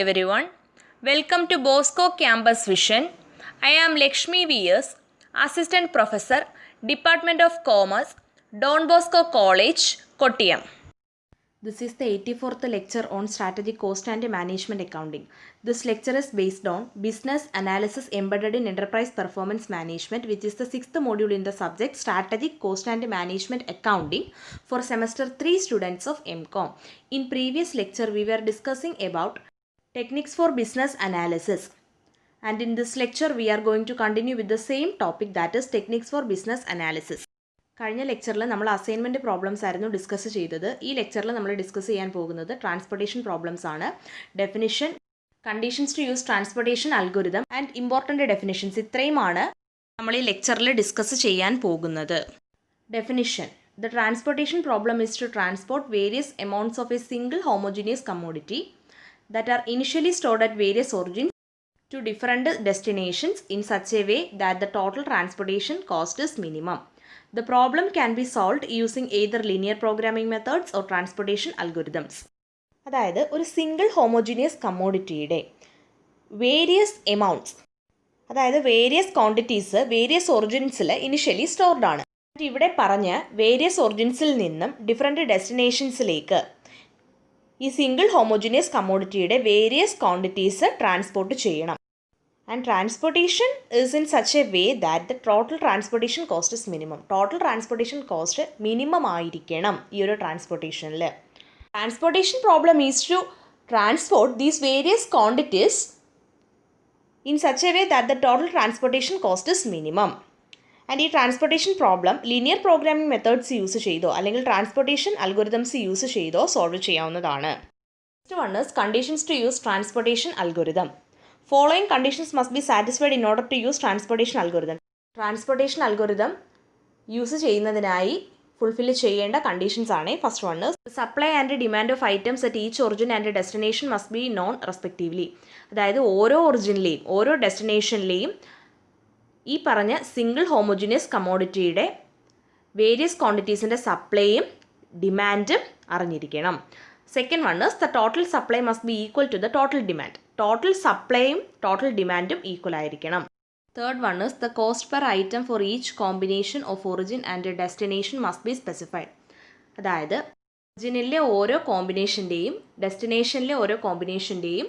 everyone, welcome to Bosco Campus Vision. I am Lakshmi V.S., Assistant Professor, Department of Commerce, Don Bosco College, Kottayam. This is the 84th lecture on Strategic Cost and Management Accounting. This lecture is based on Business Analysis Embedded in Enterprise Performance Management, which is the 6th module in the subject Strategic Cost and Management Accounting for Semester 3 students of MCOM. In previous lecture, we were discussing about Techniques for Business Analysis. And in this lecture, we are going to continue with the same topic, that is Techniques for Business Analysis. കഴിഞ്ഞ ലെക്ചറിൽ നമ്മൾ assignment problems ആയിരുന്നു discuss ചെയ്തത്. ഈ ലെക്ചറിൽ നമ്മൾ discuss ചെയ്യാൻ പോകുന്നത് ട്രാൻസ്പോർട്ടേഷൻ പ്രോബ്ലംസ് ആണ്. Definition, conditions to use transportation algorithm and important definitions, ഇത്രയുമാണ് നമ്മൾ ഈ ലെക്ചറിൽ ഡിസ്കസ് ചെയ്യാൻ പോകുന്നത്. Definition: the transportation problem is to transport various amounts of a single homogeneous commodity that are initially stored at various origins to different destinations in such a way that the total transportation cost is minimum. The problem can be solved using either linear programming methods or transportation algorithms. അതായത് ഒരു single homogeneous കമ്മോഡിറ്റിയുടെ various amounts, അതായത് various quantities various ഒറിജിൻസിൽ initially stored ആണ്. ഇവിടെ പറഞ്ഞ various ഒറിജിൻസിൽ നിന്നും ഡിഫറെൻറ്റ് ഡെസ്റ്റിനേഷൻസിലേക്ക് ഈ സിംഗിൾ ഹോമോജീനിയസ് കമ്മോഡിറ്റിയുടെ വേരിയസ് ക്വാണ്ടിറ്റീസ് ട്രാൻസ്പോർട്ട് ചെയ്യണം. And transportation is in such a way that the total transportation cost is minimum. Total transportation cost minimum ആയിരിക്കണം ഈ ഒരു ട്രാൻസ്പോർട്ടേഷനിൽ. Transportation problem is to transport these various quantities in such a way that the total transportation cost is minimum. And ഈ transportation problem linear programming methods use ചെയ്തോ അല്ലെങ്കിൽ transportation algorithms use ചെയ്തോ solve ചെയ്യാവുന്നതാണ്. Next one is conditions to use transportation algorithm. Following conditions must be satisfied in order to use transportation algorithm. Transportation algorithm use ചെയ്യുന്നതിനായി fulfil ചെയ്യേണ്ട conditions ആണ്. First one is supply and demand of items at each origin and destination must be known respectively. അതായത് ഓരോ ഒറിജിനിലെയും ഓരോ ഡെസ്റ്റിനേഷനിലെയും ഈ പറഞ്ഞ സിംഗിൾ ഹോമോജീനിയസ് കമ്മോഡിറ്റിയുടെ വേരിയസ് ക്വാണ്ടിറ്റീസിൻ്റെ സപ്ലൈയും ഡിമാൻഡും അറിഞ്ഞിരിക്കണം. Second one is the total supply must be equal to the total demand. Total സപ്ലൈയും ടോട്ടൽ ഡിമാൻഡും ഈക്വൽ ആയിരിക്കണം. Third one is the cost per item for each combination of origin and destination must be specified. അതായത് ഒറിജിനിലെ ഓരോ കോമ്പിനേഷൻ്റെയും ഡെസ്റ്റിനേഷനിലെ ഓരോ കോമ്പിനേഷൻ്റെയും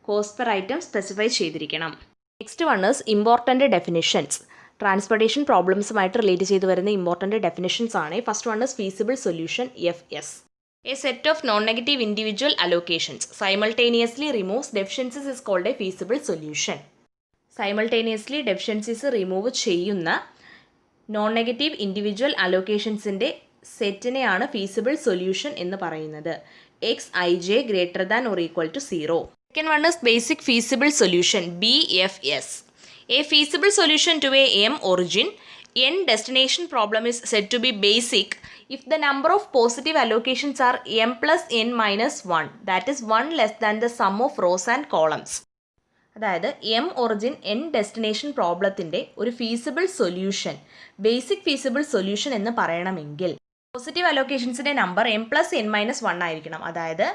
കോസ്റ്റ് പെർ ഐറ്റം സ്പെസിഫൈ ചെയ്തിരിക്കണം. Next one is important definitions. Transportation പ്രോബ്ലംസുമായിട്ട് റിലേറ്റ് ചെയ്ത് വരുന്ന ഇമ്പോർട്ടൻ്റ് ഡെഫിനിഷൻസ് ആണ്. First one is feasible solution, FS. A set of non-negative individual allocations simultaneously removes deficiencies is called a feasible solution. Simultaneously deficiencies remove ചെയ്യുന്ന non-negative individual allocationsൻ്റെ സെറ്റിനെയാണ് feasible solution എന്ന് പറയുന്നത്. Xij greater than or equal to 0. Second one is basic feasible solution, BFS. A feasible solution to a M origin, N destination problem is said to be basic if the number of positive allocations are M plus N minus 1, that is 1 less than the sum of rows and columns. അതായത് M origin N destination പ്രോബ്ലത്തിൻ്റെ ഒരു feasible solution, basic feasible solution എന്ന് പറയണമെങ്കിൽ positive അലോക്കേഷൻസിൻ്റെ number M plus N minus 1 ആയിരിക്കണം. അതായത്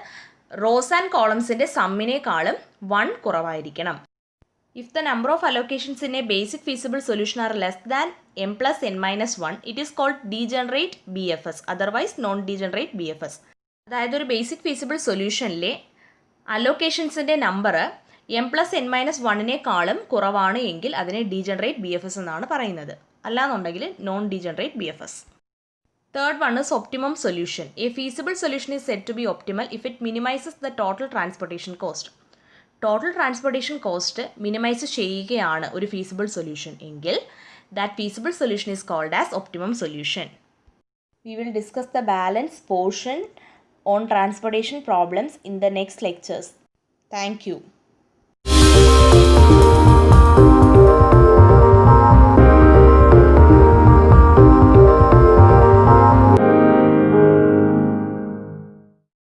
rose and കോളംസിൻ്റെ സമ്മിനേക്കാളും 1 കുറവായിരിക്കണം. If the number of allocations in a basic feasible solution are less than M plus N minus 1, it is called degenerate BFS, otherwise non-degenerate BFS. അതായത് ഒരു basic feasible സൊല്യൂഷനിലെ അലോക്കേഷൻസിൻ്റെ number M plus N minus 1നേക്കാളും കുറവാണ് എങ്കിൽ അതിനെ degenerate BFS എന്നാണ് പറയുന്നത്. അല്ലാന്നുണ്ടെങ്കിൽ non degenerate BFS. Third one is optimum solution. A feasible solution is said to be optimal if it minimizes the total transportation cost. Total transportation cost minimise ചെയ്യുകയാണ് ഒരു feasible solution എങ്കിൽ that feasible solution is called as optimum solution. We will discuss the balance portion on transportation problems in the next lectures. Thank U.